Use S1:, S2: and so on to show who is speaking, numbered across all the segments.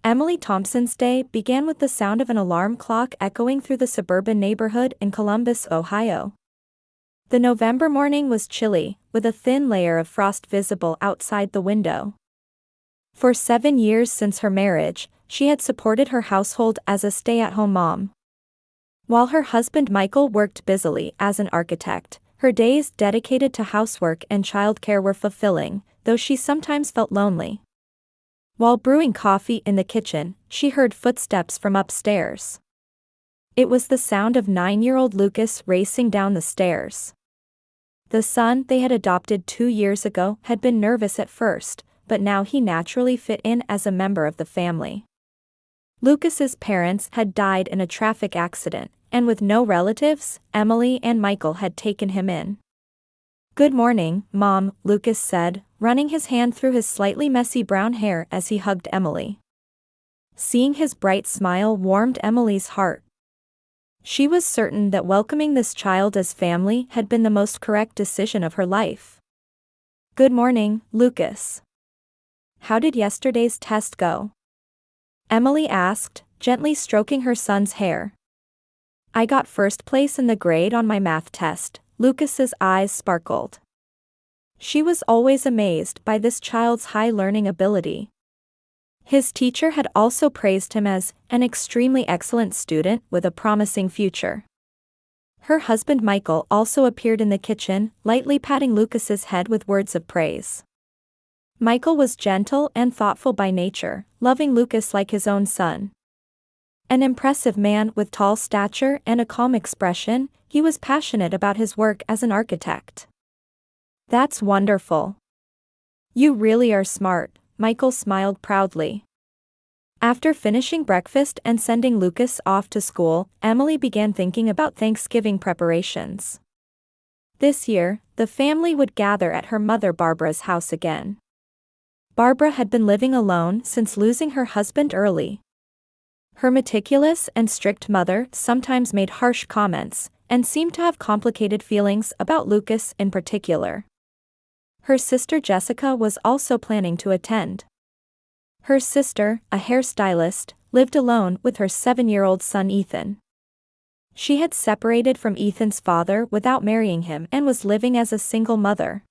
S1: Emily Thompson's day began with the sound of an alarm clock echoing through the suburban neighborhood in Columbus, Ohio. The November morning was chilly, with a thin layer of frost visible outside the window. For 7 years since her marriage, she had supported her household as a stay-at-home mom. While her husband Michael worked busily as an architect, her days dedicated to housework and childcare were fulfilling, though she sometimes felt lonely. While brewing coffee in the kitchen, she heard footsteps from upstairs. It was the sound of 9-year-old Lucas racing down the stairs. The son they had adopted 2 years ago had been nervous at first, but now he naturally fit in as a member of the family. Lucas's parents had died in a traffic accident, and with no relatives, Emily and Michael had taken him in. "Good morning, Mom," Lucas said, running his hand through his slightly messy brown hair as he hugged Emily. Seeing his bright smile warmed Emily's heart. She was certain that welcoming this child as family had been the most correct decision of her life. "Good morning, Lucas. How did yesterday's test go?" Emily asked, gently stroking her son's hair. "I got first place in the grade on my math test," Lucas's eyes sparkled. She was always amazed by this child's high learning ability. His teacher had also praised him as an extremely excellent student with a promising future. Her husband Michael also appeared in the kitchen, lightly patting Lucas's head with words of praise. Michael was gentle and thoughtful by nature, loving Lucas like his own son. An impressive man with tall stature and a calm expression, he was passionate about his work as an architect. "That's wonderful. You really are smart," Michael smiled proudly. After finishing breakfast and sending Lucas off to school, Emily began thinking about Thanksgiving preparations. This year, the family would gather at her mother Barbara's house again. Barbara had been living alone since losing her husband early. Her meticulous and strict mother sometimes made harsh comments, and seemed to have complicated feelings about Lucas in particular. Her sister Jessica was also planning to attend. Her sister, a hairstylist, lived alone with her 7-year-old son Ethan. She had separated from Ethan's father without marrying him and was living as a single mother.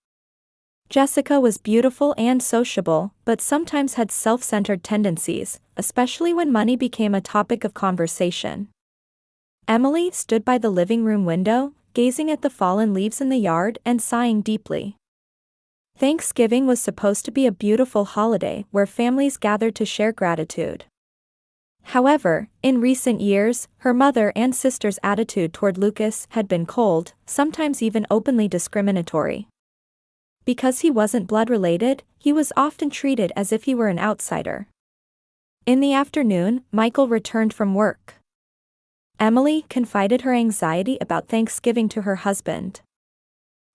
S1: Jessica was beautiful and sociable, but sometimes had self-centered tendencies, especially when money became a topic of conversation. Emily stood by the living room window, gazing at the fallen leaves in the yard and sighing deeply. Thanksgiving was supposed to be a beautiful holiday where families gathered to share gratitude. However, in recent years, her mother and sister's attitude toward Lucas had been cold, sometimes even openly discriminatory. Because he wasn't blood-related, he was often treated as if he were an outsider. In the afternoon, Michael returned from work. Emily confided her anxiety about Thanksgiving to her husband.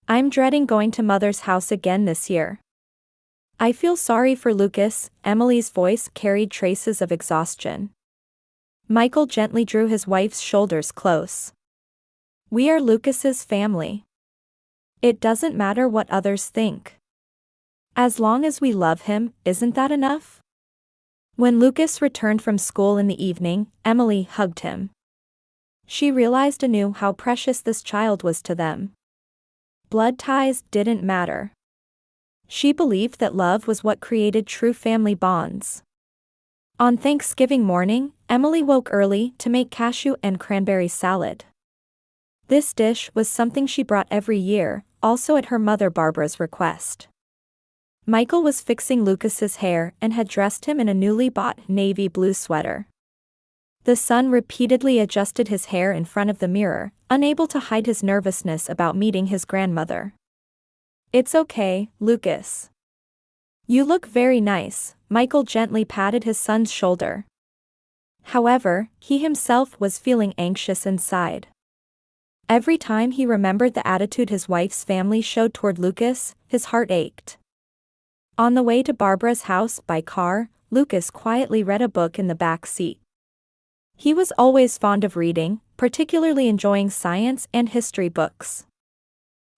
S1: "I'm dreading going to Mother's house again this year. I feel sorry for Lucas," Emily's voice carried traces of exhaustion. Michael gently drew his wife's shoulders close. "We are Lucas's family. It doesn't matter what others think. As long as we love him, isn't that enough?" When Lucas returned from school in the evening, Emily hugged him. She realized anew how precious this child was to them. Blood ties didn't matter. She believed that love was what created true family bonds. On Thanksgiving morning, Emily woke early to make cashew and cranberry salad. This dish was something she brought every year, also at her mother Barbara's request. Michael was fixing Lucas's hair and had dressed him in a newly bought navy blue sweater. The son repeatedly adjusted his hair in front of the mirror, unable to hide his nervousness about meeting his grandmother. "It's okay, Lucas. You look very nice," Michael gently patted his son's shoulder. However, he himself was feeling anxious inside. Every time he remembered the attitude his wife's family showed toward Lucas, his heart ached. On the way to Barbara's house by car, Lucas quietly read a book in the back seat. He was always fond of reading, particularly enjoying science and history books.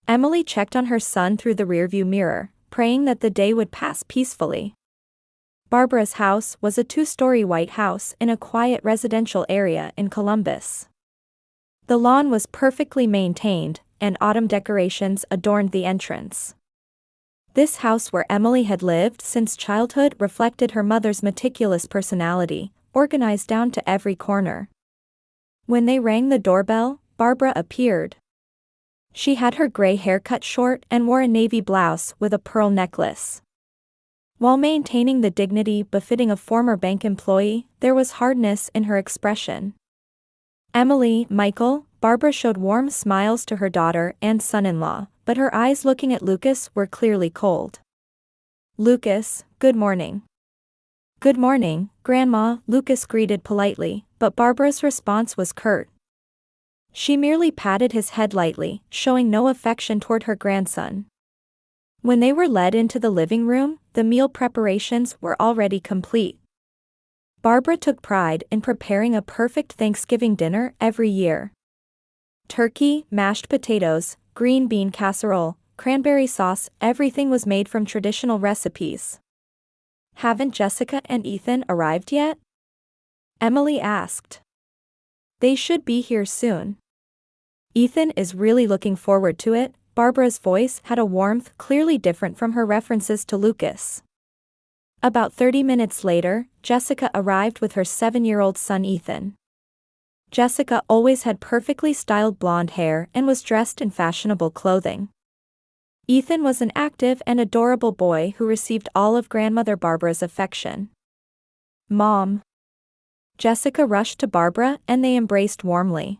S1: Emily checked on her son through the rearview mirror, praying that the day would pass peacefully. Barbara's house was a two-story white house in a quiet residential area in Columbus. The lawn was perfectly maintained, and autumn decorations adorned the entrance. This house where Emily had lived since childhood reflected her mother's meticulous personality, organized down to every corner. When they rang the doorbell, Barbara appeared. She had her gray hair cut short and wore a navy blouse with a pearl necklace. While maintaining the dignity befitting a former bank employee, there was hardness in her expression. Emily, Michael, Barbara showed warm smiles to her daughter and son-in-law, but her eyes looking at Lucas were clearly cold. "Lucas, good morning." "Good morning, Grandma," Lucas greeted politely, but Barbara's response was curt. She merely patted his head lightly, showing no affection toward her grandson. When they were led into the living room, the meal preparations were already complete. Barbara took pride in preparing a perfect Thanksgiving dinner every year. Turkey, mashed potatoes, green bean casserole, cranberry sauce, everything was made from traditional recipes. "Haven't Jessica and Ethan arrived yet?" Emily asked. "They should be here soon." "Ethan is really looking forward to it." Barbara's voice had a warmth clearly different from her references to Lucas. About 30 minutes later, Jessica arrived with her 7-year-old son Ethan. Jessica always had perfectly styled blonde hair and was dressed in fashionable clothing. Ethan was an active and adorable boy who received all of grandmother Barbara's affection. "Mom." Jessica rushed to Barbara and they embraced warmly.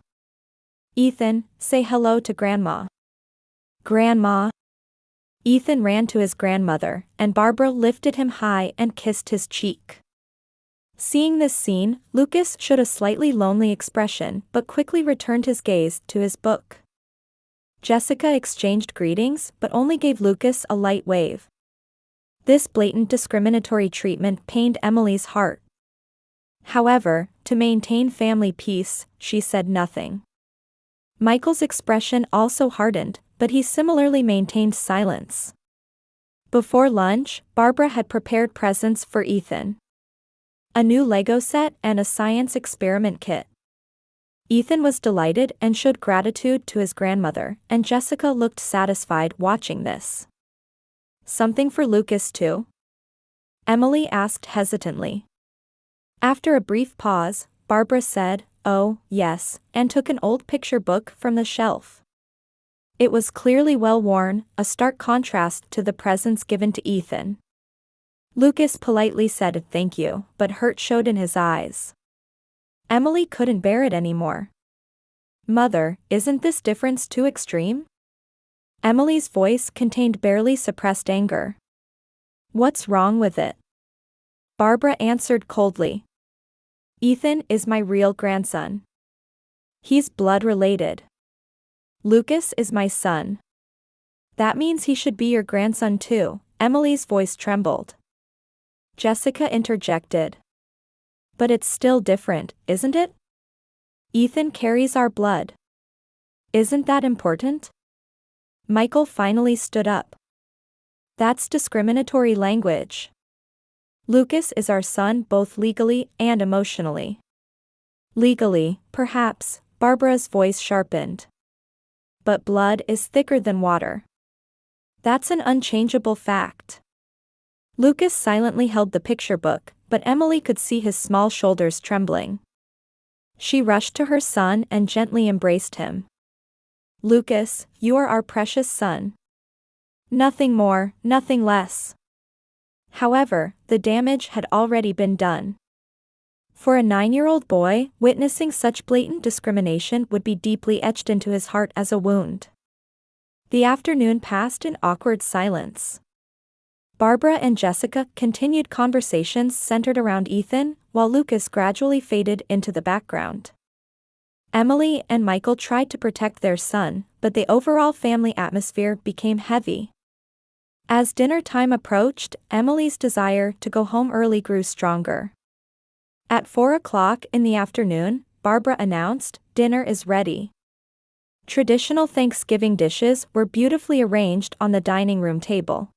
S1: "Ethan, say hello to Grandma." "Grandma." Ethan ran to his grandmother, and Barbara lifted him high and kissed his cheek. Seeing this scene, Lucas showed a slightly lonely expression but quickly returned his gaze to his book. Jessica exchanged greetings but only gave Lucas a light wave. This blatant discriminatory treatment pained Emily's heart. However, to maintain family peace, she said nothing. Michael's expression also hardened, but he similarly maintained silence. Before lunch, Barbara had prepared presents for Ethan. A new Lego set and a science experiment kit. Ethan was delighted and showed gratitude to his grandmother, and Jessica looked satisfied watching this. "Something for Lucas too?" Emily asked hesitantly. After a brief pause, Barbara said, "Oh, yes," and took an old picture book from the shelf. It was clearly well worn, a stark contrast to the presents given to Ethan. Lucas politely said thank you, but hurt showed in his eyes. Emily couldn't bear it anymore. "Mother, isn't this difference too extreme?" Emily's voice contained barely suppressed anger. "What's wrong with it?" Barbara answered coldly. "Ethan is my real grandson. He's blood-related. Lucas is my son. That means he should be your grandson too." Emily's voice trembled. Jessica interjected. "But it's still different, isn't it? Ethan carries our blood. Isn't that important?" Michael finally stood up. "That's discriminatory language. Lucas is our son both legally and emotionally." "Legally, perhaps," Barbara's voice sharpened. "But blood is thicker than water. That's an unchangeable fact." Lucas silently held the picture book, but Emily could see his small shoulders trembling. She rushed to her son and gently embraced him. "Lucas, you are our precious son. Nothing more, nothing less." However, the damage had already been done. For a 9-year-old boy, witnessing such blatant discrimination would be deeply etched into his heart as a wound. The afternoon passed in awkward silence. Barbara and Jessica continued conversations centered around Ethan, while Lucas gradually faded into the background. Emily and Michael tried to protect their son, but the overall family atmosphere became heavy. As dinner time approached, Emily's desire to go home early grew stronger. At 4 o'clock in the afternoon, Barbara announced, "Dinner is ready." Traditional Thanksgiving dishes were beautifully arranged on the dining room table.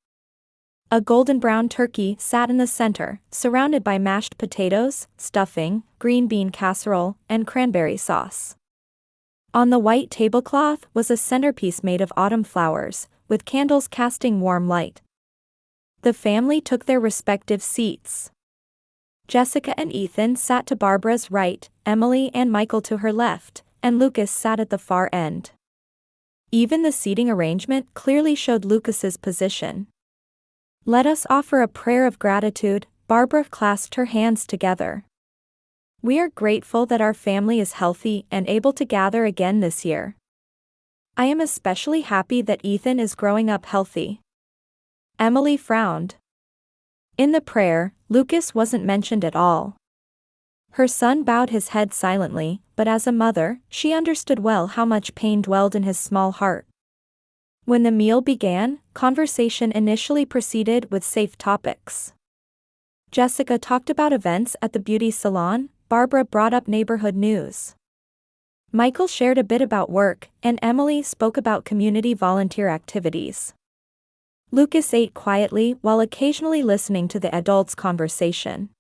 S1: A golden brown turkey sat in the center, surrounded by mashed potatoes, stuffing, green bean casserole, and cranberry sauce. On the white tablecloth was a centerpiece made of autumn flowers, with candles casting warm light. The family took their respective seats. Jessica and Ethan sat to Barbara's right, Emily and Michael to her left, and Lucas sat at the far end. Even the seating arrangement clearly showed Lucas's position. "Let us offer a prayer of gratitude," Barbara clasped her hands together. "We are grateful that our family is healthy and able to gather again this year. I am especially happy that Ethan is growing up healthy." Emily frowned. In the prayer, Lucas wasn't mentioned at all. Her son bowed his head silently, but as a mother, she understood well how much pain dwelled in his small heart. When the meal began, conversation initially proceeded with safe topics. Jessica talked about events at the beauty salon, Barbara brought up neighborhood news. Michael shared a bit about work, and Emily spoke about community volunteer activities. Lucas ate quietly while occasionally listening to the adults' conversation.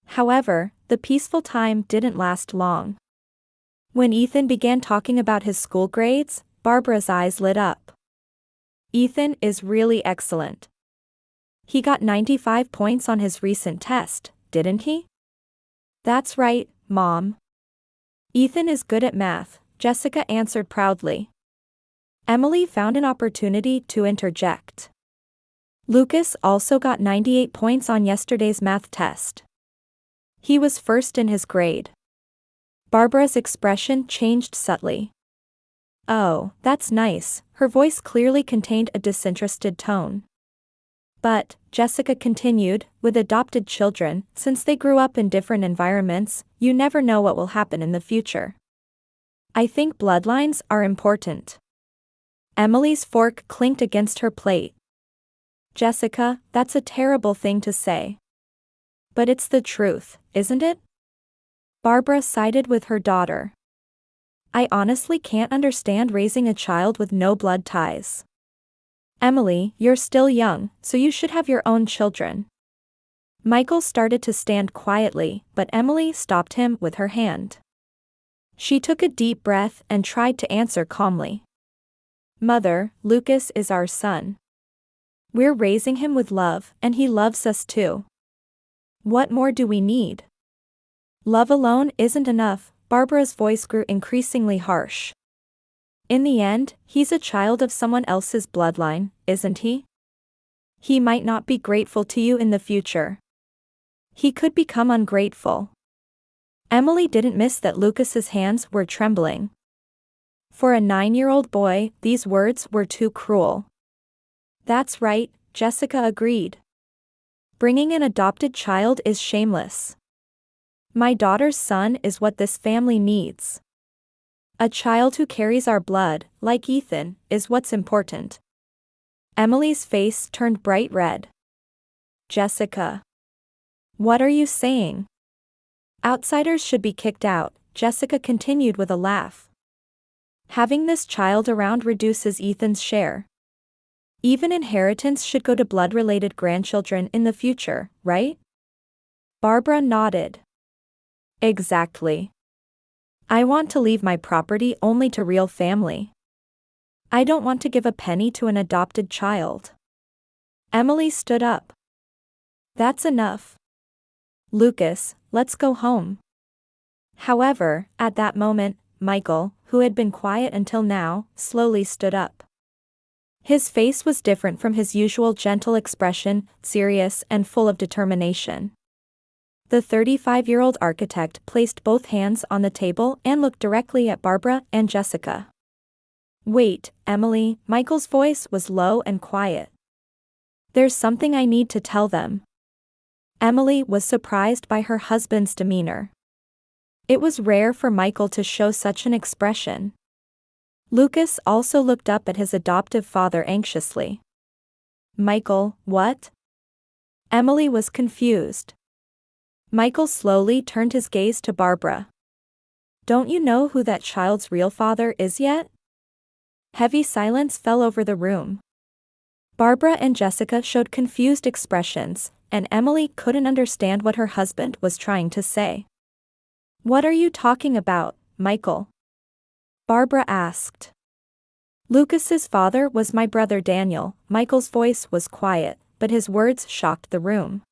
S1: However, the peaceful time didn't last long. When Ethan began talking about his school grades, Barbara's eyes lit up. "Ethan is really excellent. He got 95 points on his recent test, didn't he?" "That's right, Mom. Ethan is good at math," Jessica answered proudly. Emily found an opportunity to interject. "Lucas also got 98 points on yesterday's math test. He was first in his grade." Barbara's expression changed subtly. "Oh, that's nice," her voice clearly contained a disinterested tone. "But," Jessica continued, "with adopted children, since they grew up in different environments, you never know what will happen in the future. I think bloodlines are important." Emily's fork clinked against her plate. "Jessica, that's a terrible thing to say. But it's the truth, isn't it?" Barbara sided with her daughter. "I honestly can't understand raising a child with no blood ties. Emily, you're still young, so you should have your own children." Michael started to stand quietly, but Emily stopped him with her hand. She took a deep breath and tried to answer calmly. "Mother, Lucas is our son. We're raising him with love, and he loves us too. What more do we need? Love alone isn't enough." Barbara's voice grew increasingly harsh. "In the end, he's a child of someone else's bloodline, isn't he? He might not be grateful to you in the future. He could become ungrateful." Emily didn't miss that Lucas's hands were trembling. For a 9-year-old boy, these words were too cruel. "That's right," Jessica agreed. "Bringing an adopted child is shameless. My daughter's son is what this family needs. A child who carries our blood, like Ethan, is what's important." Emily's face turned bright red. "Jessica. What are you saying? Outsiders should be kicked out," Jessica continued with a laugh. "Having this child around reduces Ethan's share. Even inheritance should go to blood-related grandchildren in the future, right?" Barbara nodded. "Exactly. I want to leave my property only to real family. I don't want to give a penny to an adopted child." Emily stood up. "That's enough. Lucas, let's go home." However, at that moment, Michael, who had been quiet until now, slowly stood up. His face was different from his usual gentle expression, serious and full of determination. The 35-year-old architect placed both hands on the table and looked directly at Barbara and Jessica. "Wait, Emily," Michael's voice was low and quiet. "There's something I need to tell them." Emily was surprised by her husband's demeanor. It was rare for Michael to show such an expression. Lucas also looked up at his adoptive father anxiously. "Michael, what?" Emily was confused. Michael slowly turned his gaze to Barbara. "Don't you know who that child's real father is yet?" Heavy silence fell over the room. Barbara and Jessica showed confused expressions, and Emily couldn't understand what her husband was trying to say. "What are you talking about, Michael?" Barbara asked. "Lucas's father was my brother Daniel." Michael's voice was quiet, but his words shocked the room.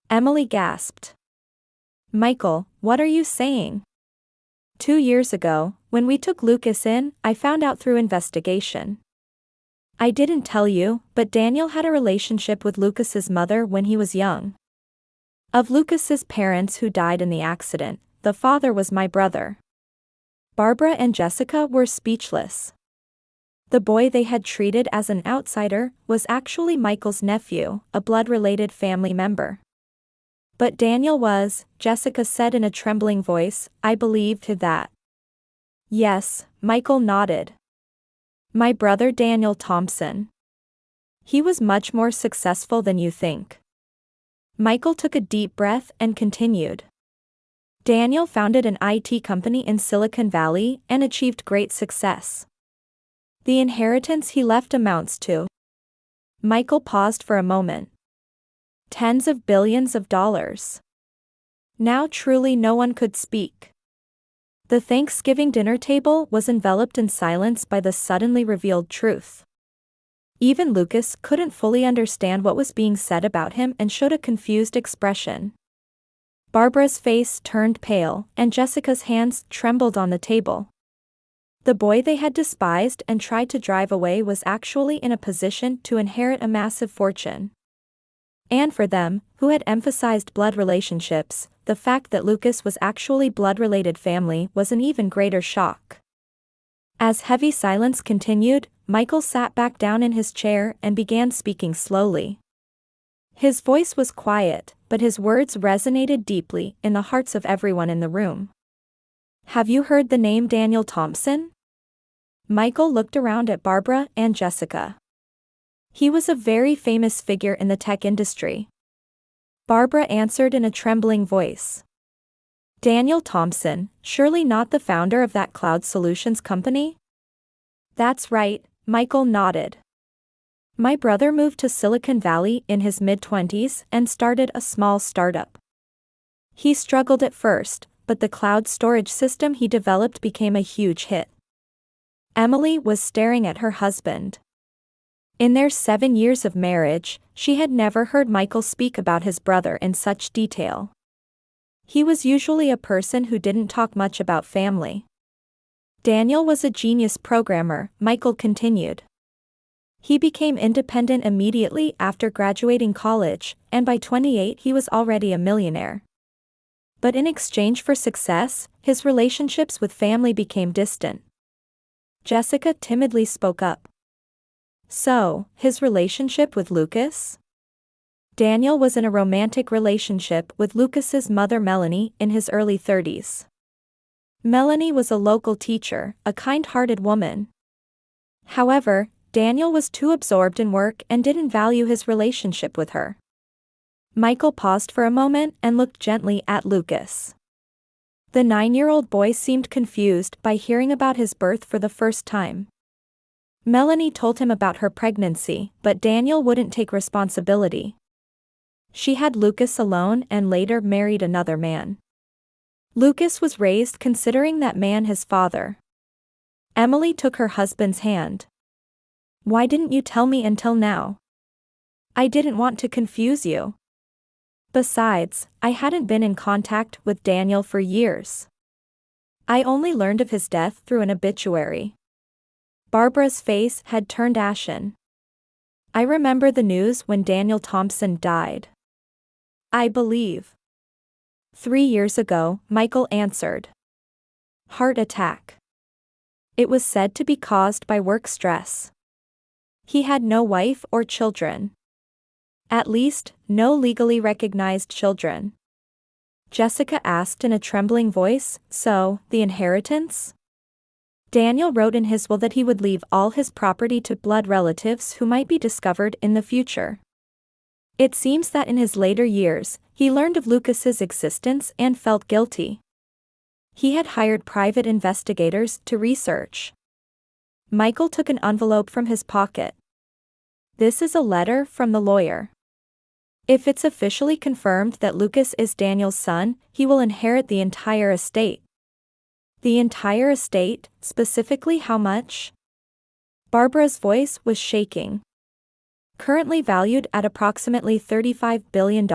S1: Emily gasped. "Michael, what are you saying?" 2 years ago, when we took Lucas in, I found out through investigation. I didn't tell you, but Daniel had a relationship with Lucas's mother when he was young. Of Lucas's parents who died in the accident, the father was my brother." Barbara and Jessica were speechless. The boy they had treated as an outsider was actually Michael's nephew, a blood-related family member. "But Daniel was," Jessica said in a trembling voice. "I believed that." "Yes," Michael nodded. "My brother Daniel Thompson. He was much more successful than you think." Michael took a deep breath and continued. "Daniel founded an IT company in Silicon Valley and achieved great success. The inheritance he left amounts to—" Michael paused for a moment. "Tens of billions of dollars." Now truly no one could speak. The Thanksgiving dinner table was enveloped in silence by the suddenly revealed truth. Even Lucas couldn't fully understand what was being said about him and showed a confused expression. Barbara's face turned pale, and Jessica's hands trembled on the table. The boy they had despised and tried to drive away was actually in a position to inherit a massive fortune. And for them, who had emphasized blood relationships, the fact that Lucas was actually blood-related family was an even greater shock. As heavy silence continued, Michael sat back down in his chair and began speaking slowly. His voice was quiet, but his words resonated deeply in the hearts of everyone in the room. "Have you heard the name Daniel Thompson?" Michael looked around at Barbara and Jessica. "He was a very famous figure in the tech industry." Barbara answered in a trembling voice. "Daniel Thompson, surely not the founder of that cloud solutions company?" "That's right," Michael nodded. "My brother moved to Silicon Valley in his mid-20s and started a small startup. He struggled at first, but the cloud storage system he developed became a huge hit." Emily was staring at her husband. In their 7 years of marriage, she had never heard Michael speak about his brother in such detail. He was usually a person who didn't talk much about family. "Daniel was a genius programmer," Michael continued. "He became independent immediately after graduating college, and by 28 he was already a millionaire. But in exchange for success, his relationships with family became distant." Jessica timidly spoke up. "So, his relationship with Lucas?" "Daniel was in a romantic relationship with Lucas's mother Melanie in his early 30s. Melanie was a local teacher, a kind-hearted woman. However, Daniel was too absorbed in work and didn't value his relationship with her." Michael paused for a moment and looked gently at Lucas. The 9-year-old boy seemed confused by hearing about his birth for the first time. Melanie told him about her pregnancy, but Daniel wouldn't take responsibility. She had Lucas alone and later married another man. Lucas was raised considering that man his father. Emily took her husband's hand. "Why didn't you tell me until now?" "I didn't want to confuse you. Besides, I hadn't been in contact with Daniel for years. I only learned of his death through an obituary." Barbara's face had turned ashen. "I remember the news when Daniel Thompson died. I believe 3 years ago," Michael answered. "Heart attack. It was said to be caused by work stress. He had no wife or children. At least, no legally recognized children." Jessica asked in a trembling voice, "So, the inheritance?" "Daniel wrote in his will that he would leave all his property to blood relatives who might be discovered in the future. It seems that in his later years, he learned of Lucas's existence and felt guilty. He had hired private investigators to research." Michael took an envelope from his pocket. This is a letter from the lawyer. If it's officially confirmed that Lucas is Daniel's son, he will inherit the entire estate. The entire estate, specifically how much? Barbara's voice was shaking. Currently valued at approximately $35 billion,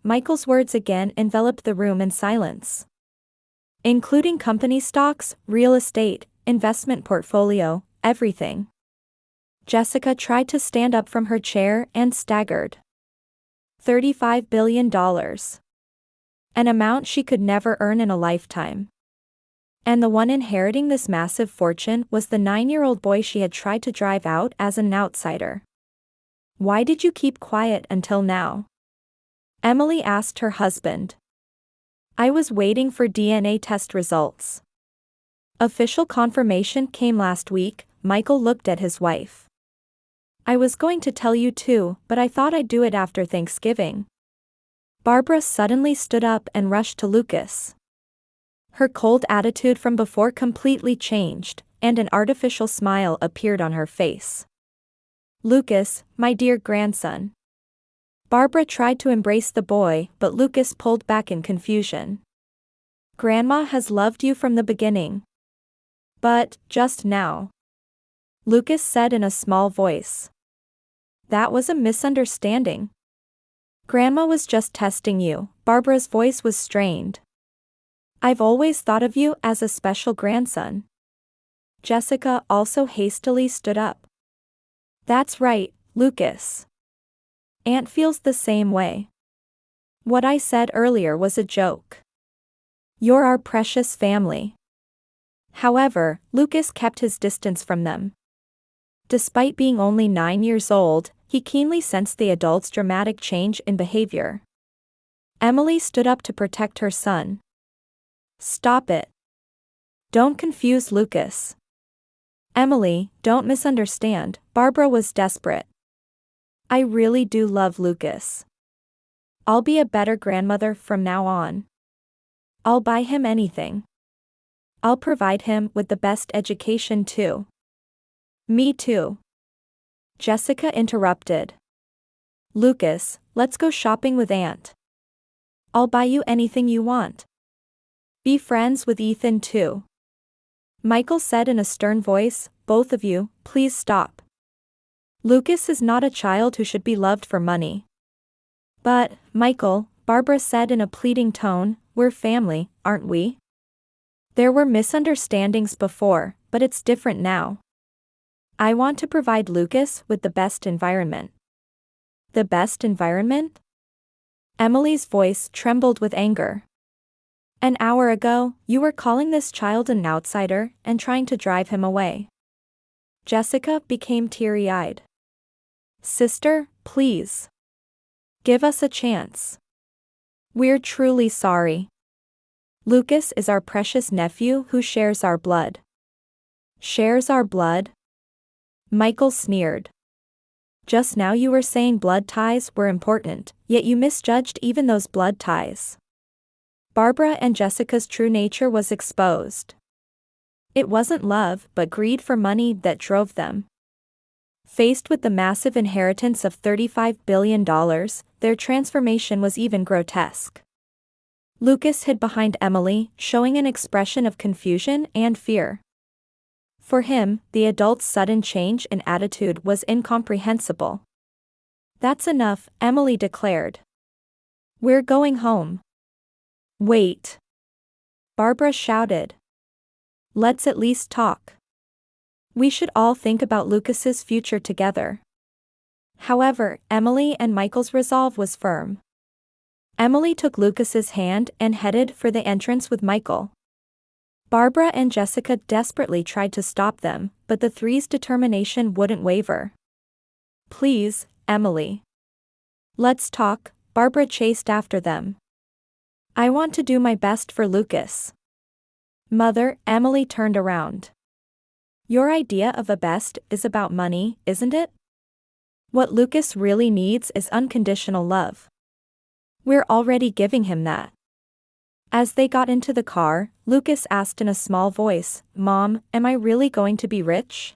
S1: Michael's words again enveloped the room in silence. Including company stocks, real estate, investment portfolio, everything. Jessica tried to stand up from her chair and staggered. $35 billion. An amount she could never earn in a lifetime. And the one inheriting this massive fortune was the 9-year-old boy she had tried to drive out as an outsider. Why did you keep quiet until now? Emily asked her husband. I was waiting for DNA test results. Official confirmation came last week. Michael looked at his wife. I was going to tell you too, but I thought I'd do it after Thanksgiving. Barbara suddenly stood up and rushed to Lucas. Her cold attitude from before completely changed, and an artificial smile appeared on her face. Lucas, my dear grandson. Barbara tried to embrace the boy, but Lucas pulled back in confusion. Grandma has loved you from the beginning. But, just now. Lucas said in a small voice. That was a misunderstanding. Grandma was just testing you. Barbara's voice was strained. I've always thought of you as a special grandson. Jessica also hastily stood up. That's right, Lucas. Aunt feels the same way. What I said earlier was a joke. You're our precious family. However, Lucas kept his distance from them. Despite being only 9 years old, he keenly sensed the adult's dramatic change in behavior. Emily stood up to protect her son. Stop it. Don't confuse Lucas. Emily, don't misunderstand. Barbara was desperate. I really do love Lucas. I'll be a better grandmother from now on. I'll buy him anything. I'll provide him with the best education too. Me too. Jessica interrupted. Lucas, let's go shopping with Aunt. I'll buy you anything you want. Be friends with Ethan too. Michael said in a stern voice, both of you, please stop. Lucas is not a child who should be loved for money. But, Michael, Barbara said in a pleading tone, we're family, aren't we? There were misunderstandings before, but it's different now. I want to provide Lucas with the best environment. The best environment? Emily's voice trembled with anger. An hour ago, you were calling this child an outsider and trying to drive him away. Jessica became teary-eyed. Sister, please. Give us a chance. We're truly sorry. Lucas is our precious nephew who shares our blood. Shares our blood? Michael sneered. Just now you were saying blood ties were important, yet you misjudged even those blood ties. Barbara and Jessica's true nature was exposed. It wasn't love, but greed for money that drove them. Faced with the massive inheritance of $35 billion, their transformation was even grotesque. Lucas hid behind Emily, showing an expression of confusion and fear. For him, the adult's sudden change in attitude was incomprehensible. That's enough, Emily declared. We're going home. Wait. Barbara shouted. Let's at least talk. We should all think about Lucas's future together. However, Emily and Michael's resolve was firm. Emily took Lucas's hand and headed for the entrance with Michael. Barbara and Jessica desperately tried to stop them, but the three's determination wouldn't waver. Please, Emily. Let's talk, Barbara chased after them. I want to do my best for Lucas. Mother, Emily turned around. Your idea of a best is about money, isn't it? What Lucas really needs is unconditional love. We're already giving him that. As they got into the car, Lucas asked in a small voice, Mom, am I really going to be rich?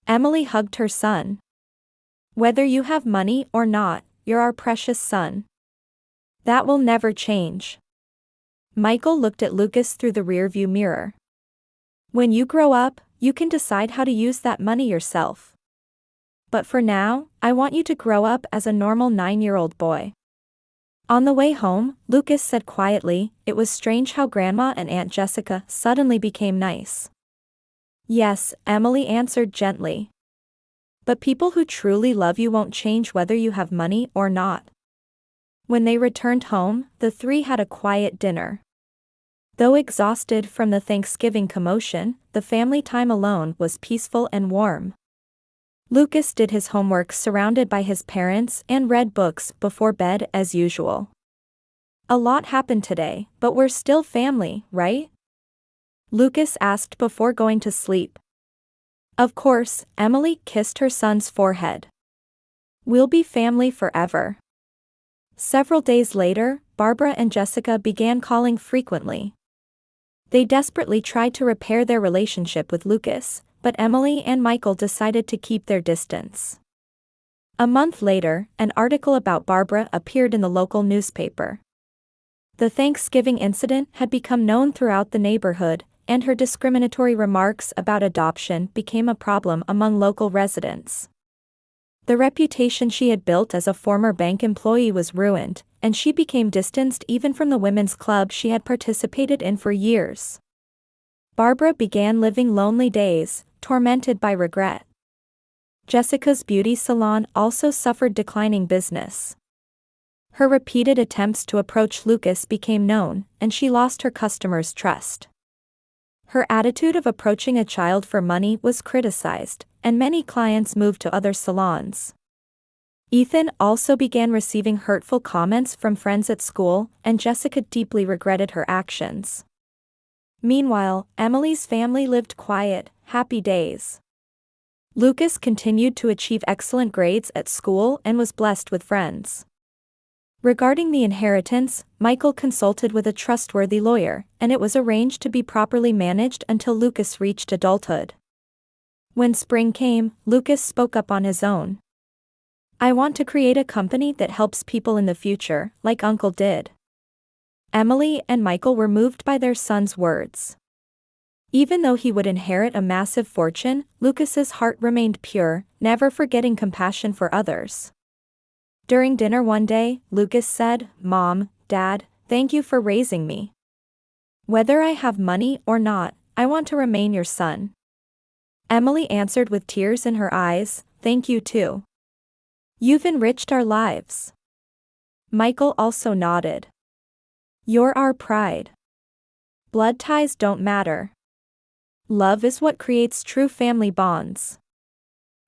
S1: Emily hugged her son. Whether you have money or not, you're our precious son. That will never change. Michael looked at Lucas through the rearview mirror. When you grow up, you can decide how to use that money yourself. But for now, I want you to grow up as a normal 9-year-old boy. On the way home, Lucas said quietly, it was strange how Grandma and Aunt Jessica suddenly became nice. Yes, Emily answered gently. But people who truly love you won't change whether you have money or not. When they returned home, the three had a quiet dinner. Though exhausted from the Thanksgiving commotion, the family time alone was peaceful and warm. Lucas did his homework surrounded by his parents and read books before bed as usual. A lot happened today, but we're still family, right? Lucas asked before going to sleep. Of course, Emily kissed her son's forehead. We'll be family forever. Several days later, Barbara and Jessica began calling frequently. They desperately tried to repair their relationship with Lucas, but Emily and Michael decided to keep their distance. A month later, an article about Barbara appeared in the local newspaper. The Thanksgiving incident had become known throughout the neighborhood, and her discriminatory remarks about adoption became a problem among local residents. The reputation she had built as a former bank employee was ruined, and she became distanced even from the women's club she had participated in for years. Barbara began living lonely days, tormented by regret. Jessica's beauty salon also suffered declining business. Her repeated attempts to approach Lucas became known, and she lost her customers' trust. Her attitude of approaching a child for money was criticized, and many clients moved to other salons. Ethan also began receiving hurtful comments from friends at school, and Jessica deeply regretted her actions. Meanwhile, Emily's family lived quiet, happy days. Lucas continued to achieve excellent grades at school and was blessed with friends. Regarding the inheritance, Michael consulted with a trustworthy lawyer, and it was arranged to be properly managed until Lucas reached adulthood. When spring came, Lucas spoke up on his own. I want to create a company that helps people in the future, like Uncle did. Emily and Michael were moved by their son's words. Even though he would inherit a massive fortune, Lucas's heart remained pure, never forgetting compassion for others. During dinner one day, Lucas said, Mom, Dad, thank you for raising me. Whether I have money or not, I want to remain your son. Emily answered with tears in her eyes, thank you too. You've enriched our lives. Michael also nodded. You're our pride. Blood ties don't matter. Love is what creates true family bonds.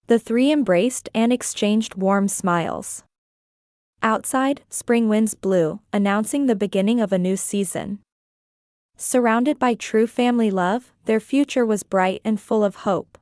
S1: The three embraced and exchanged warm smiles. Outside, spring winds blew, announcing the beginning of a new season. Surrounded by true family love, their future was bright and full of hope.